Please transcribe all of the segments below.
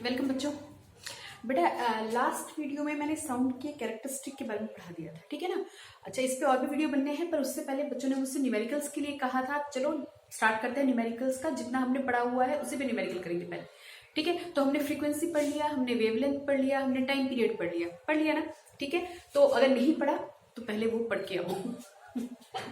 Welcome बच्चों। बेटा last video में मैंने साउंड के कैरेक्टरिस्टिक के बारे में पढ़ा दिया था, ठीक है ना। अच्छा, इस पे और भी वीडियो बनने हैं, पर उससे पहले बच्चों ने मुझसे न्यूमेरिकल्स के लिए कहा था। चलो स्टार्ट करते हैं न्यूमेरिकल्स का। जितना हमने पढ़ा हुआ है उसी पे न्यूमेरिकल करेंगे पहले, ठीक है। तो हमने फ्रीक्वेंसी पढ़ लिया, हमने वेवलेंथ पढ़ लिया, हमने टाइम पीरियड पढ़ लिया ना, ठीक है। तो अगर नहीं पढ़ा तो पहले वो पढ़ के आओ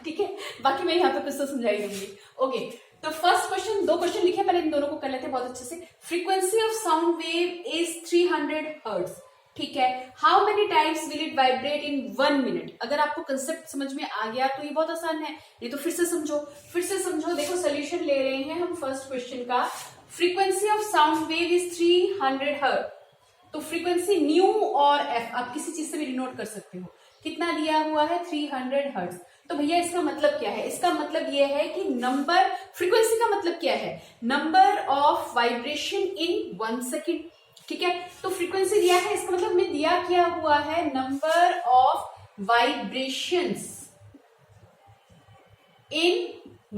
ठीक है। बाकी मैं यहाँ पे कुछ तो समझाई दूंगी। ओके, तो फर्स्ट क्वेश्चन, दो क्वेश्चन लिखे, पहले इन दोनों को कर लेते हैं बहुत अच्छे से। Frequency of sound wave is 300 hertz, ठीक है। How many times will it vibrate in 1 minute. अगर आपको कंसेप्ट समझ में आ गया तो ये बहुत आसान है, ये तो फिर से समझो। देखो सोल्यूशन ले रहे हैं हम फर्स्ट क्वेश्चन का। Frequency of sound wave is 300 hertz. तो फ्रीक्वेंसी न्यू और एफ आप किसी चीज से भी डिनोट कर सकते हो। कितना दिया हुआ है? 300 हर्ट्ज। तो भैया इसका मतलब क्या है? इसका मतलब यह है कि नंबर, फ्रीक्वेंसी का मतलब क्या है? Number of vibration in 1 second, ठीक है। तो फ्रीक्वेंसी दिया है, इसका मतलब में दिया क्या हुआ है? Number of vibrations in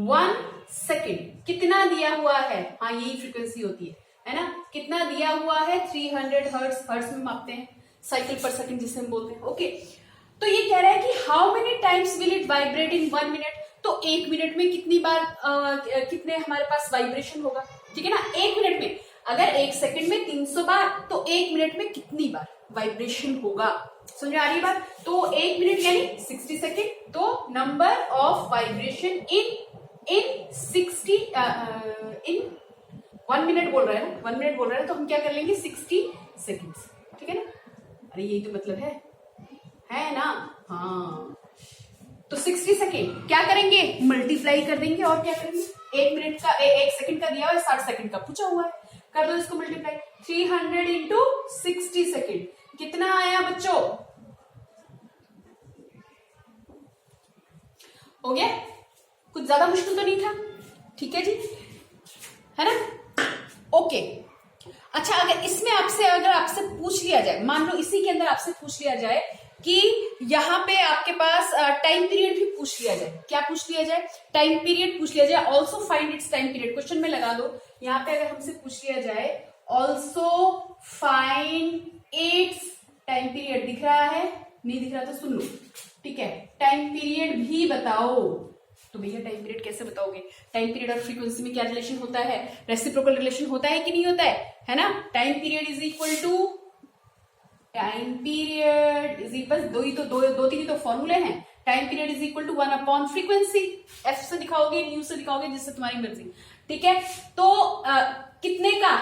1 second. कितना दिया हुआ है? हाँ, यही फ्रीक्वेंसी होती है ना। कितना दिया हुआ है? 300 हर्ट्ज। हर्ट्ज में मापते हैं, साइकिल पर सेकेंड जिसे हम बोलते हैं। ओके, तो ये कह रहा है कि how many times will it vibrate in 1 minute. तो 1 मिनट में कितनी बार कितने हमारे पास वाइब्रेशन होगा, ठीक है ना। 1 मिनट में, अगर 1 सेकंड में 300 बार, तो 1 मिनट में कितनी बार वाइब्रेशन होगा? समझ आ रही है बात? तो 1 मिनट यानी 60 सेकेंड। तो number of vibration in 1 minute बोल रहा है ना, 1 मिनट बोल रहा है, तो हम क्या कर लेंगे? 60 सेकेंड्स, ठीक है ना। अरे यही तो मतलब है ना। हाँ, तो 60 सेकेंड क्या करेंगे? मल्टीप्लाई कर देंगे। और क्या करेंगे? 1 मिनट का 1 सेकंड का दिया हुआ है, 60 सेकंड का पूछा हुआ है, कर दो इसको मल्टीप्लाई। 300 इंटू 60 सेकेंड कितना आया बच्चों? हो गया? कुछ ज्यादा मुश्किल तो नहीं था, ठीक है जी, है ना। ओके, अच्छा, अगर आपसे पूछ लिया जाए, मान लो इसी के अंदर आपसे पूछ लिया जाए कि यहाँ पे आपके पास टाइम पीरियड भी पूछ लिया जाए। क्या पूछ लिया जाए? टाइम पीरियड पूछ लिया जाए। Also find its time period, question में लगा दो। यहाँ पे अगर हमसे पूछ लिया जाए also find its time period, दिख रहा है? नहीं दिख रहा तो सुन लो, ठीक है। टाइम पीरियड भी बताओ। तो भैया टाइम पीरियड कैसे बताओगे? टाइम पीरियड और फ्रीक्वेंसी में क्या रिलेशन होता है? रेसिप्रोकल रिलेशन होता है कि नहीं होता है ना। Time period is equal to time period is equal, दो तीन तो फॉर्मूले हैं। Time period is equal to 1 upon frequency. F से दिखाओगे, न्यू से दिखाओगे, जिससे तुम्हारी मर्जी, ठीक है। तो कितने का?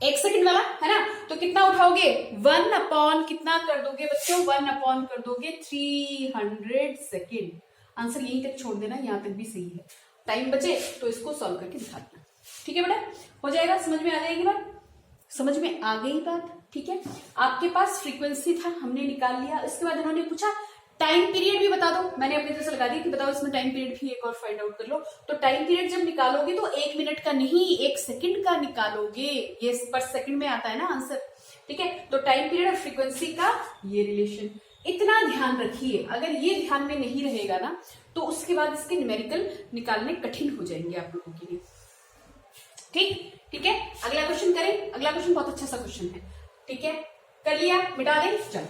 एक सेकंड वाला है ना, तो कितना उठाओगे? 1 अपॉन कितना कर दोगे बच्चों? 1 अपॉन कर दोगे 300 सेकेंड। आंसर यहीं तक छोड़ देना, यहां तक भी सही है। टाइम बचे तो इसको सॉल्व करके दिखा देना, ठीक है बेटा। हो जाएगा, समझ में आ जाएगी बात? समझ में आ गई बात, ठीक है। आपके पास फ्रीक्वेंसी था, हमने निकाल लिया। इसके बाद उन्होंने पूछा टाइम पीरियड भी बता दो। मैंने अपनी तरफ से लगा दी कि बताओ इसमें टाइम पीरियड भी एक और फाइंड आउट कर लो। तो टाइम पीरियड जब निकालोगे तो 1 मिनट का नहीं, 1 सेकंड का निकालोगे। ये पर सेकंड में आता है ना आंसर, ठीक है। तो टाइम पीरियड और फ्रीक्वेंसी का ये रिलेशन, इतना ध्यान रखिए। अगर ये ध्यान में नहीं रहेगा ना, तो उसके बाद इसके न्यूमेरिकल निकालने कठिन हो जाएंगे आप लोगों के लिए, ठीक है। अगला क्वेश्चन करें। अगला क्वेश्चन बहुत अच्छा सा क्वेश्चन है, ठीक है। कर लिया? मिटा दें? चलो,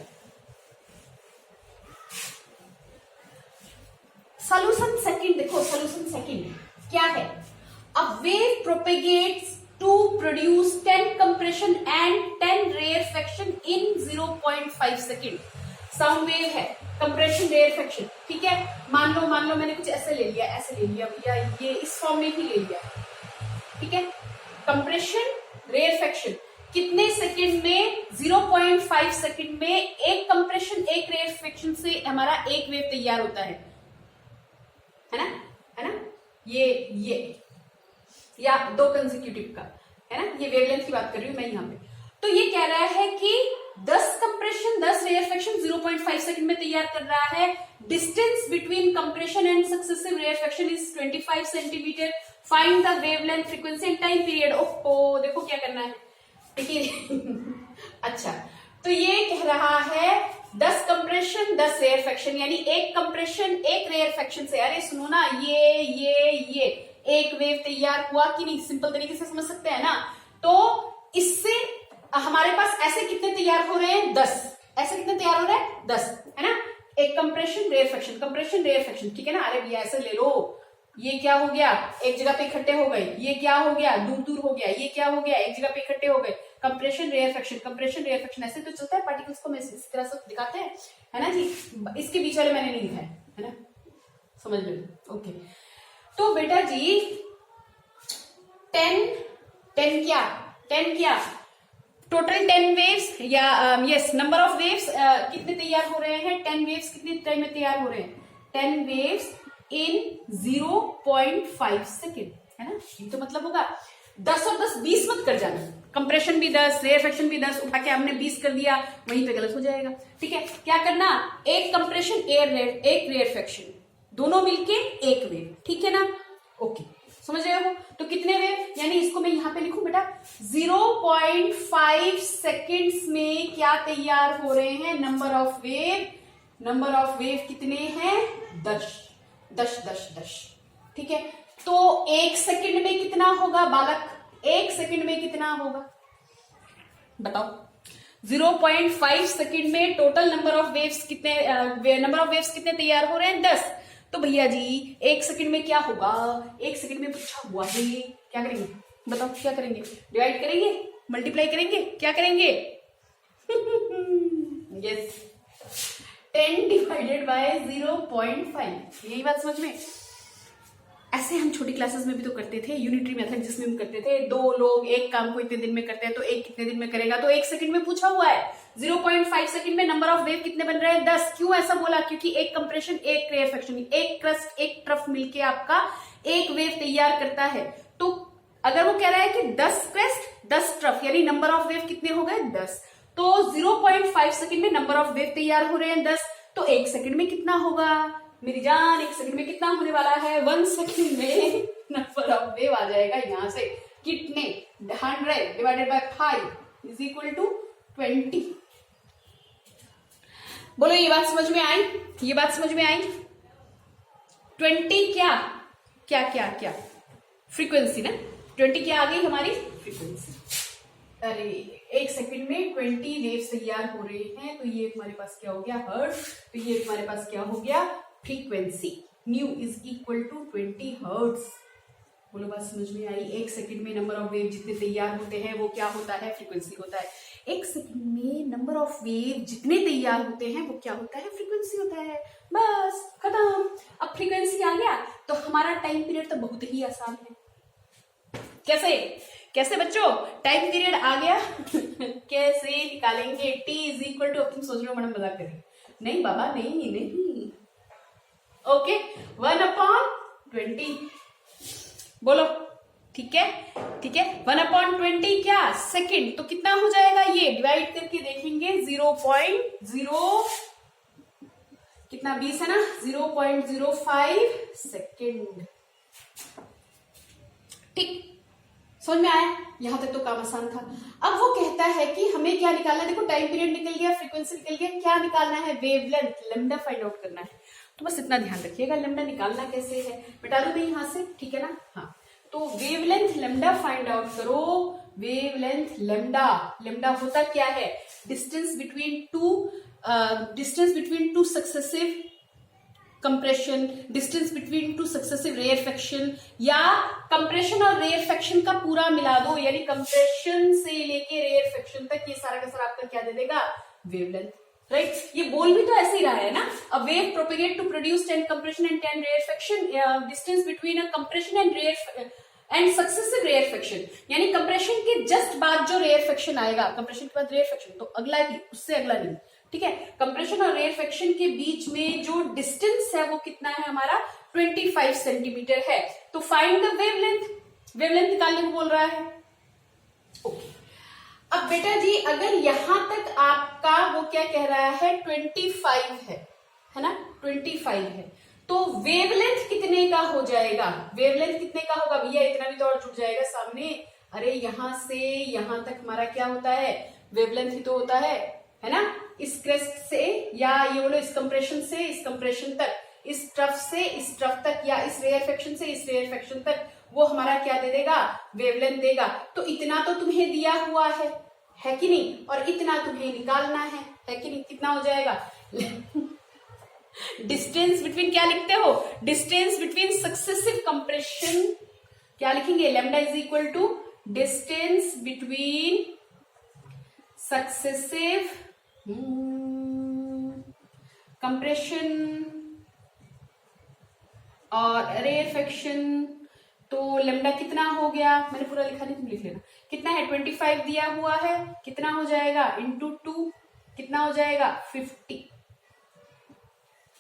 सोल्यूशन सेकंड देखो। सोल्यूशन सेकंड क्या है? A wave propagates to produce 10 compression and 10 rarefaction in 0.5 second. Sound wave है, कंप्रेशन, रेयरफेक्शन, ठीक है। मान लो मैंने कुछ ऐसे ले लिया भैया, ये इस फॉर्म में ही ले लिया, ठीक है। कंप्रेशन, रेयरफेक्शन, कितने सेकंड में? 0.5 सेकंड में एक कंप्रेशन एक रेयरफेक्शन से हमारा एक वेव तैयार होता है ना। ये या 2 कंसेक्यूटिव का, है ना। ये वेवलेंथ की बात कर रही हूं मैं यहाँ पे। तो ये कह रहा है कि 10 कंप्रेशन 10 रेयरफेक्शन 0.5 सेकंड में तैयार कर रहा है। Distance between compression and successive rarefaction is 25 centimetre. Find the wavelength, frequency and time period. ओहो, देखो क्या करना है, देखिए अच्छा, तो ये कह रहा है 10 कंप्रेशन 10 रेयरफेक्शन, यानी एक कंप्रेशन एक रेयरफेक्शन से, अरे सुनो ना, ये एक वेव तैयार हुआ कि नहीं? सिंपल तरीके से समझ सकते हैं ना। तो इससे हमारे पास ऐसे कितने तैयार हो रहे हैं 10, ऐसे कितने तैयार हो रहे हैं 10, है ना। एक कंप्रेशन रेयरफेक्शन, कंप्रेशन रेयरफेक्शन, ठीक है ना। अरे भैया ऐसे ले लो, ये क्या हो गया एक जगह पे इकट्ठे हो गए, ये क्या हो गया दूर दूर हो गया, ये क्या हो गया एक जगह पे इकट्ठे हो गए। कंप्रेशन रेयरफेक्शन, कंप्रेशन रेयरफेक्शन, ऐसे तो चलता है पार्टिकल्स को, मैं इस तरह से दिखाते हैं, है ना जी। इसके बीच वाले मैंने नहीं दिखाया, है ना, समझ लो। ओके, तो बेटा जी 10 क्या टोटल 10 वेव्स या यस नंबर ऑफ वेव्स कितने तैयार हो रहे हैं, 10 वेव्स कितने टाइम में तैयार हो रहे हैं, 10 वेव्स इन 0.5 सेकेंड, है ना। ये तो मतलब होगा 10 और 10 20 मत कर जाना, कंप्रेशन भी 10 रेयरफेक्शन भी 10 उठा के हमने 20 कर दिया, वहीं पे गलत हो जाएगा। ठीक है, क्या करना, एक कंप्रेशन एक रेयरफेक्शन, दोनों मिलके एक वेव, ठीक है ना। ओके, समझ रहे हो। तो कितने वेव, यानी इसको मैं यहां पे लिखूं बेटा 0.5 सेकेंड्स में क्या तैयार हो रहे हैं, number of wave, number of wave कितने हैं 10, ठीक है। तो एक सेकंड में कितना होगा बालक, एक सेकंड में कितना होगा बताओ। 0.5 सेकंड में टोटल नंबर ऑफ वेव्स कितने तैयार हो रहे हैं 10। तो भैया जी एक सेकंड में क्या होगा, एक सेकंड में पूछा हुआ है, क्या करेंगे बताओ, क्या करेंगे, डिवाइड करेंगे, मल्टीप्लाई करेंगे, क्या करेंगे यस 10 डिवाइडेड बाय 0.5, यही बात समझ में। ऐसे हम छोटी क्लासेस में भी तो करते थे, यूनिटरी मेथड जिसमें हम करते थे, दो लोग एक काम को इतने दिन में करते हैं तो एक कितने दिन में करेगा, तो एक सेकंड में पूछा हुआ है 0.5 सेकंड में नंबर ऑफ वेव कितने बन रहे हैं 10। क्यों ऐसा बोला, क्योंकि एक कंप्रेशन एक रेयरफेक्शन, एक क्रस्ट एक ट्रफ मिलके आपका एक वेव तैयार करता है। तो अगर वो कह रहा है कि 10 क्रस्ट 10 ट्रफ, यानी नंबर ऑफ वेव कितने हो गए 10, तो 0.5 सेकंड में नंबर ऑफ वेव तैयार हो रहे हैं 10, तो एक सेकंड में कितना होगा मेरी जान, एक सेकंड में कितना होने वाला है, 1 सेकंड में नंबर ऑफ वेव आ जाएगा यहां से कितने 100 divided by 5 is equal to 20। बोलो ये बात समझ में आई, ये बात समझ में आई। 20 क्या क्या क्या क्या फ्रीक्वेंसी ना, 20 क्या आ गई हमारी फ्रीक्वेंसी। अरे एक सेकंड में 20 वेव्स तैयार हो रहे हैं, तो ये हमारे पास क्या हो गया हर्ट्ज, तो ये हमारे पास क्या हो गया frequency, nu is equal to 20 hertz. बोलो बात समझ में आई। एक सेकंड में नंबर ऑफ वेव जितने तैयार होते हैं वो क्या होता है फ्रीक्वेंसी होता है। एक सेकंड में नंबर ऑफ वेव जितने तैयार होते हैं वो क्या होता है फ्रीक्वेंसी होता है। बस खत्म। अब फ्रीक्वेंसी आ गया तो हमारा टाइम पीरियड तो बहुत ही आसान है। कैसे कैसे बच्चों टाइम पीरियड आ गया कैसे निकालेंगे, t इज इक्वल टू, अब तुम सोच रहे हो मैडम मजाक करें, नहीं बाबा नहीं नहीं, ओके 1/20 बोलो, ठीक है ठीक है 1/20 क्या सेकंड, तो कितना हो जाएगा ये डिवाइड करके देखेंगे 0.0 कितना 20 है ना 0.05 सेकंड। ठीक समझ में आया, यहां तक तो काम आसान था। अब वो कहता है कि हमें क्या निकालना है, देखो टाइम पीरियड निकल गया, फ्रीक्वेंसी निकल गया, क्या निकालना है वेवलेंथ लैम्डा फाइंड आउट करना है। तो बस इतना ध्यान रखिएगा लैम्डा निकालना कैसे है, बेटा लो मैं यहां से, ठीक है ना। हाँ तो वेवलेंथ लैम्डा फाइंड आउट करो, वेवलेंथ लैम्डा, लैम्डा होता क्या है distance between two successive compression, distance between two successive rarefaction, या कंप्रेशन और रेयरफेक्शन का पूरा मिला दो, यानी कंप्रेशन से लेके रेयरफेक्शन तक ये सारा का सारा आपका क्या दे देगा वेवलेंथ, राइट। ये बोल भी तो ऐसे ही रहा है ना, a wave propagate to produce 10 compression and 10 rarefaction, distance between a compression and successive rarefaction, यानी कंप्रेशन के जस्ट बाद जो रेयरफेक्शन आएगा, कंप्रेशन के बाद रेयरफेक्शन तो अगला ही, उससे अगला नहीं, ठीक है। कंप्रेशन और रेयरफेक्शन के बीच में जो डिस्टेंस है वो कितना है हमारा 25 सेंटीमीटर है। तो फाइंड द वेवलेंथ, वेवलेंथ निकालने को बोल रहा है। ओके अब बेटा जी अगर यहां तक आपका वो क्या कह रहा है 25 है ना 25 है, तो वेवलेंथ कितने का हो जाएगा, वेवलेंथ कितने का होगा भैया, इतना भी तो और जुड़ जाएगा सामने। अरे यहां से यहां तक हमारा क्या होता है वेवलेंथ ही तो होता है ना, इस क्रेस्ट से या ये बोलो इस कंप्रेशन से इस कंप्रेशन तक, इस ट्रफ से इस ट्रफ तक, या इस रेयरफेक्शन से इस रेयरफेक्शन तक, वो हमारा क्या दे देगा, वेवलेंथ देगा। तो इतना तो तुम्हें दिया हुआ है कि नहीं, और इतना तुम्हें निकालना है कि नहीं। कितना हो जाएगा डिस्टेंस बिटवीन, क्या लिखते हो, डिस्टेंस बिटवीन सक्सेसिव कंप्रेशन, क्या लिखेंगे, lambda is equal to distance between successive compression और रेफेक्शन। तो लैम्डा कितना हो गया, मैंने पूरा लिखा नहीं, तुम लिख लेना। कितना है, 25 दिया हुआ है, कितना हो जाएगा इंटू 2, कितना हो जाएगा 50।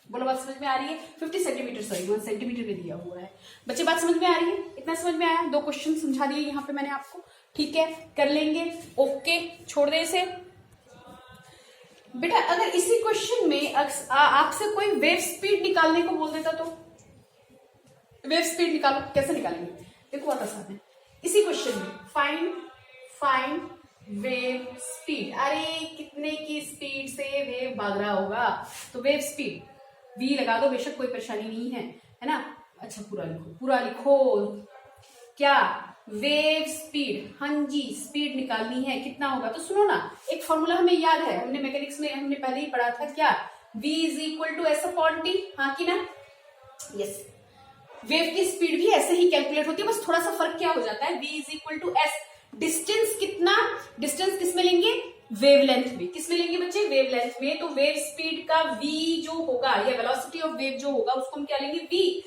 बोलो बात समझ में आ रही है, 50 सेंटीमीटर, सॉरी 1 सेंटीमीटर में दिया हुआ है। बच्चे बात समझ में आ रही है, इतना समझ में आया, 2 क्वेश्चन समझा दिए यहाँ पे मैंने आपको, ठीक है, कर लेंगे, ओके, छोड़ दे इसे। बेटा अगर इसी क्वेश्चन में आपसे कोई वेव स्पीड निकालने को बोल देता तो, वेव स्पीड निकालो, कैसे निकालेंगे, देखो बहुत आसान है। इसी क्वेश्चन में फाइंड वेव स्पीड, अरे कितने की स्पीड से वेव भाग रहा होगा, तो वेव स्पीड v लगा दो, बेशक कोई परेशानी नहीं है ना। अच्छा पूरा लिखो क्या, वेव स्पीड, हाँ जी स्पीड निकालनी है, कितना होगा। तो सुनो ना, एक फॉर्मूला हमें याद है, हमने मैकेनिक्स में हमने पहले ही पढ़ा था, क्या, v is equal to S upon T, हाँ की ना, यस। वेव की स्पीड भी ऐसे ही कैलकुलेट होती है, बस थोड़ा सा फर्क क्या हो जाता है, v is equal to S, distance कितना, डिस्टेंस किस में लेंगे, वेवलेंथ में, किस में लेंगे बच्चे, वेवलेंथ में। तो वेव स्पीड का v जो होगा, या वेलोसिटी ऑफ वेव जो होगा, उसको हम क्या लेंगे, v।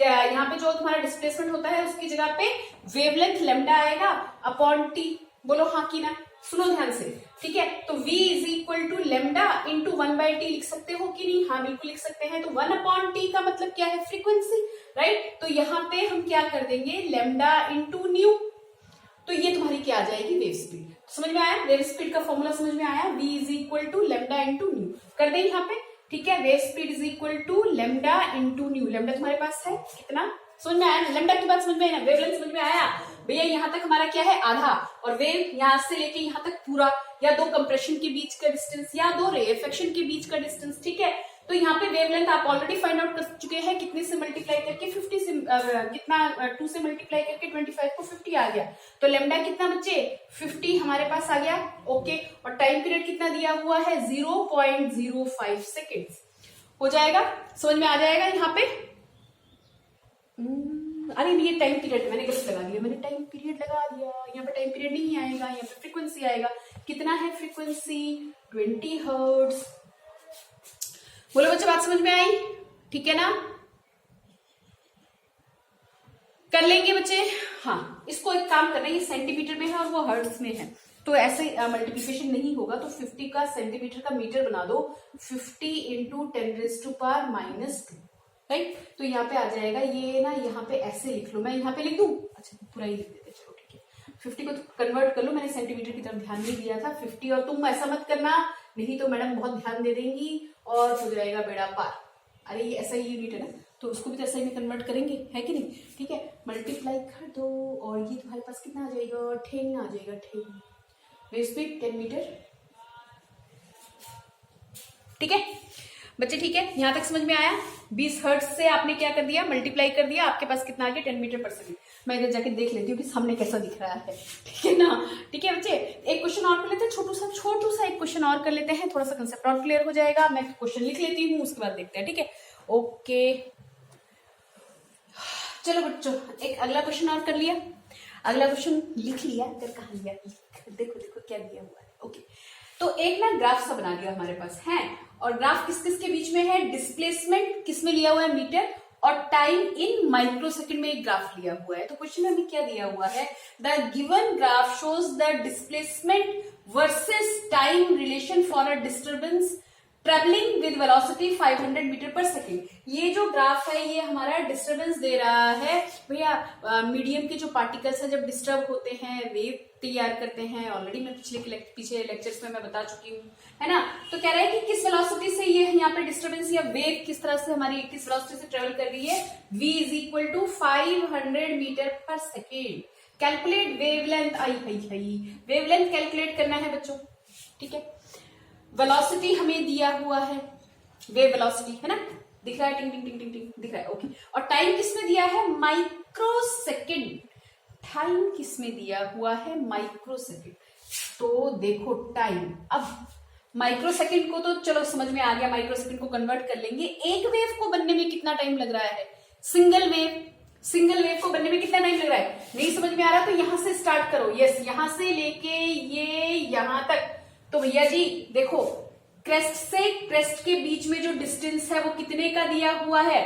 यहाँ पे जो तुम्हारा डिस्प्लेसमेंट होता है उसकी जगह पे वेवलेंथ लैम्डा आएगा अपॉन टी, बोलो हाँ की ना, सुनो ध्यान से, ठीक है। तो v is equal to lambda into 1/t लिख सकते हो कि नहीं, हाँ बिल्कुल लिख सकते हैं। तो 1 अपॉन टी का मतलब क्या है, फ्रीक्वेंसी, राइट। तो यहाँ पे हम क्या कर देंगे, लैम्डा इंटू न्यू, तो ये तुम्हारी क्या आ जाएगी, वेव स्पीड। समझ में आया, वेव स्पीड का फॉर्मूला समझ में आया, v is equal to lambda into nu, कर दें यहाँ पे, ठीक है। Wave speed is equal to lambda into nu, lambda तुम्हारे पास है कितना, समझ में आया ना, लैम्डा की बात समझ में आया ना, वेवलेंथ समझ में आया भैया। यहाँ तक हमारा क्या है, आधा, और वेव यहाँ से लेके यहाँ तक पूरा, या 2 कंप्रेशन के बीच का डिस्टेंस, या 2 रेफेक्शन के बीच का डिस्टेंस, ठीक है। तो यहाँ पे वेवलेंथ आप ऑलरेडी फाइंड आउट कर चुके हैं, कितने से मल्टीप्लाई करके, 50 से कितना 2 से मल्टीप्लाई करके 25 को 50 आ गया। तो लैम्डा कितना बच्चे, 50 हमारे पास आ गया, ओके। और टाइम पीरियड कितना दिया हुआ है, 0.05 सेकेंड्स हो जाएगा, समझ में आ जाएगा यहाँ पे। अरे ये टाइम पीरियड मैंने गलत लगा दिया, मैंने टाइम पीरियड लगा दिया, यहाँ पे टाइम पीरियड नहीं आएगा, यहाँ पे फ्रीक्वेंसी आएगा। कितना है फ्रीक्वेंसी, 20 हर्ट्ज। बोलो बच्चे बात समझ में आई, ठीक है ना, कर लेंगे बच्चे। हाँ इसको एक काम करना है, ये सेंटीमीटर में है और वो हर्ट्ज में है, तो ऐसे मल्टीप्लिकेशन नहीं होगा, तो 50 का सेंटीमीटर का मीटर बना दो, 50 इंटू 10⁻⁻², राइट। तो यहाँ पे आ जाएगा, ये ना यहाँ पे ऐसे लिख लो, मैं यहाँ पे लिख दूं, अच्छा पूरा ही लिख देते, चलो ठीक है। 50 को तो कन्वर्ट कर लो, मैंने सेंटीमीटर की तरफ ध्यान नहीं दिया था, 50, और तुम ऐसा मत करना, नहीं तो मैडम बहुत ध्यान दे देंगी और हो जाएगा बेड़ा पार। अरे ये ऐसा ही यूनिट है ना, तो उसको भी तो ऐसा ही में कन्वर्ट करेंगे, है कि नहीं, ठीक है। मल्टीप्लाई कर दो, और ये तुम्हारे पास कितना आ जाएगा, 10 आ जाएगा, 10 वेव स्पीड 10 मीटर, ठीक है बच्चे, ठीक है। यहां तक समझ में आया, 20 हर्ट्ज से आपने क्या कर दिया, मल्टीप्लाई कर दिया, आपके पास कितना आ गया, 10 मीटर पर सेकेंड। मैं इधर जाके देख लेती हूँ कि सामने कैसा दिख रहा है, ठीक है ना, ठीक है बच्चे। एक क्वेश्चन और कर लेते हैं, छोटू सा एक क्वेश्चन और कर लेते हैं, थोड़ा सा कंसेप्ट और क्लियर हो जाएगा। मैं क्वेश्चन लिख लेती हूँ, उसके बाद देखते हैं, ठीक है, ओके। चलो बच्चों, एक अगला क्वेश्चन और कर लिया, अगला क्वेश्चन लिख लिया, अगर कहा लिया, देखो देखो क्या दिया हुआ है, ओके। तो एक ना ग्राफ सा बना लिया हमारे पास है, और ग्राफ किस किस के बीच में है, डिस्प्लेसमेंट किस में लिया हुआ है, मीटर, और टाइम इन माइक्रोसेकंड में एक ग्राफ लिया हुआ है। तो क्वेश्चन में क्या दिया हुआ है, the given graph shows the displacement versus time relation for a disturbance travelling with velocity 500 metre पर सेकेंड। ये जो ग्राफ है ये हमारा डिस्टर्बेंस दे रहा है भैया, मीडियम के जो पार्टिकल्स हैं जब डिस्टर्ब होते हैं वेव तैयार करते हैं, ऑलरेडी मैं पीछे लेक्चर्स में मैं बता चुकी हूँ, है ना। तो कह रहा है कि किस वेलोसिटी से ये यहाँ पे डिस्टर्बेंस या वेव किस तरह से हमारी किस वेलोसिटी से ट्रेवल कर रही है, v is equal to 500 metre पर second. Calculate wavelength, wavelength calculate करना है बच्चों, ठीक है। वेलोसिटी हमें दिया हुआ है, वेव वेलोसिटी है ना, दिख रहा है, टिंग टिंग टिंग टिंग टिंग दिख रहा है, ओके। और टाइम किसमें दिया है, माइक्रो सेकेंड। टाइम किसमें दिया हुआ है, माइक्रो सेकेंड। तो देखो टाइम, अब माइक्रो सेकेंड को तो चलो समझ में आ गया, माइक्रो सेकेंड को कन्वर्ट कर लेंगे। एक वेव को बनने में कितना टाइम लग रहा है, सिंगल वेव को बनने में कितना टाइम लग रहा है, नहीं समझ में आ रहा तो यहां से स्टार्ट करो। यस, यहां से लेके ये यहां तक, तो भैया जी देखो क्रेस्ट से क्रेस्ट के बीच में जो डिस्टेंस है वो कितने का दिया हुआ है,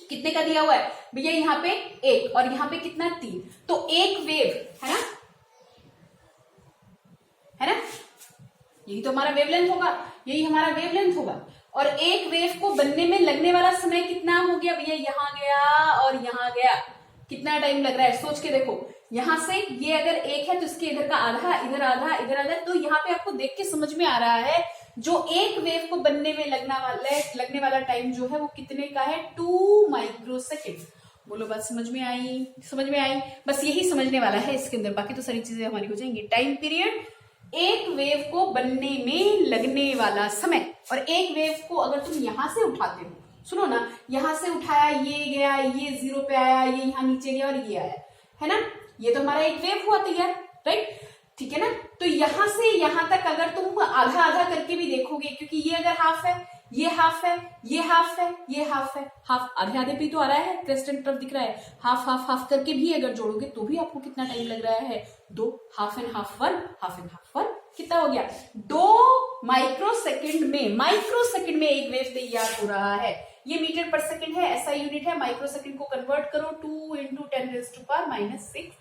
कितने का दिया हुआ है भैया, यहाँ पे 1 और यहाँ पे कितना 3, तो एक वेव है ना, यही तो हमारा वेवलेंथ होगा, यही हमारा वेवलेंथ होगा। और एक वेव को बनने में लगने वाला समय कितना हो गया भैया, यहां गया और यहां गया, कितना टाइम लग रहा है, सोच के देखो। यहां से ये अगर 1 है तो इसके इधर का आधा, इधर आधा, इधर आधा, तो यहाँ पे आपको देख के समझ में आ रहा है जो एक वेव को बनने में लगने वाला टाइम जो है वो कितने का है, 2 माइक्रो सेकेंड। बोलो बात समझ में आई, समझ में आई, बस यही समझने वाला है इसके अंदर, बाकी तो सारी चीजें हमारी हो जाएंगी। टाइम पीरियड, एक वेव को बनने में लगने वाला समय। और एक वेव को अगर तुम यहां से उठाते हो, सुनो ना, यहां से उठाया, ये गया, ये 0 पे आया, ये यहाँ नीचे गया और ये आया, है ना, ये तो हमारा एक वेव हुआ तैयार, राइट, ठीक है ना। तो यहां से यहां तक अगर तुम आधा आधा करके भी देखोगे, क्योंकि ये अगर हाफ है, ये हाफ है, ये हाफ है, ये हाफ है, हाफ आधे आधे पे तो आ रहा है, क्रेस्ट एंड ट्रफ दिख रहा है, हाफ हाफ हाफ करके भी अगर जोड़ोगे तो भी आपको कितना टाइम लग रहा है, 2, half and half 1, half and half 1, कितना हो गया, 2 माइक्रो सेकेंड में एक वेव तैयार हो रहा है। ये मीटर पर सेकेंड है, ऐसा यूनिट है, माइक्रो सेकेंड को कन्वर्ट करो 2 × 10⁻⁻⁶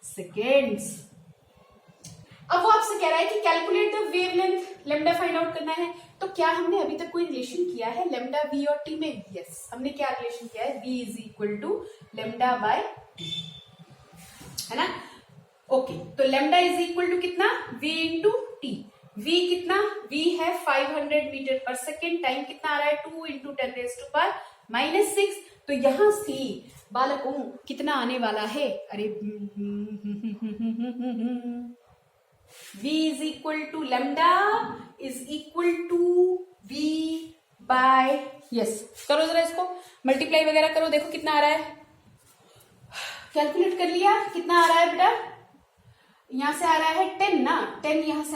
सेकेंड्स। अब वो आपसे कह रहा है कि calculate the wavelength, lambda find out करना है। तो क्या हमने अभी तक कोई रिलेशन किया है लैम्डा v और t में? यस, हमने क्या रिलेशन किया है, v is equal to lambda by t, है ना, ओके। तो लैम्डा इज इक्वल टू कितना, v इंटू टी। v कितना, v है 500 मीटर पर सेकेंड, टाइम कितना आ रहा है 2 × 10⁻⁻⁶। तो यहां से बालकों कितना आने वाला है, अरे v is equal to lambda is equal to v by, yes, करो जरा इसको मल्टीप्लाई वगैरह करो, देखो कितना आ रहा है, कैलकुलेट कर लिया, कितना आ रहा है बेटा, यहां से आ रहा है 10 ना, 10 यहां से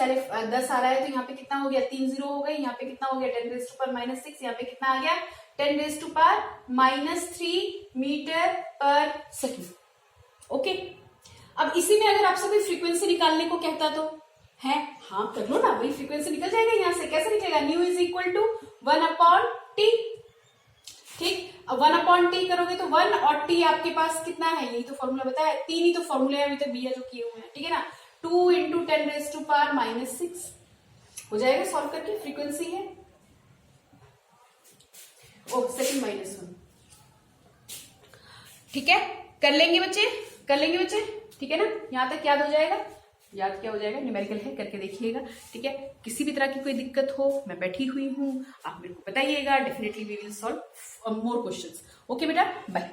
10 आ रहा है, तो यहाँ पे कितना हो गया, 3 0 हो गए, यहाँ पे कितना हो गया 10⁻⁻⁶, यहाँ पे कितना आ गया 10⁻⁻³ मीटर पर सेकेंड, ओके। अब इसी में अगर आपसे कोई फ्रीक्वेंसी निकालने को कहता तो है, हाँ कर लो ना, वही फ्रीक्वेंसी निकल जाएगा यहां से, कैसे निकलेगा, new is equal to 1/t, ठीक। अब 1/t करोगे तो 1 और t आपके पास कितना है, यही तो फॉर्मूला बताया, 3 ही तो फॉर्मूले अभी तक भैया जो किए हुए हैं, ठीक है ना, 2 × 10⁻⁻⁶ हो जाएगा सॉल्व करके, फ्रीक्वेंसी है, ओ सेकंड -1, ठीक है, कर लेंगे बच्चे, कर लेंगे बच्चे, ठीक है ना, यहां तक याद हो जाएगा, याद क्या हो जाएगा, न्यूमेरिकल है, करके देखिएगा, ठीक है। किसी भी तरह की कोई दिक्कत हो, मैं बैठी हुई हूँ, आप मेरे को बताइएगा, definitely we will solve more questions, okay बेटा, बाय।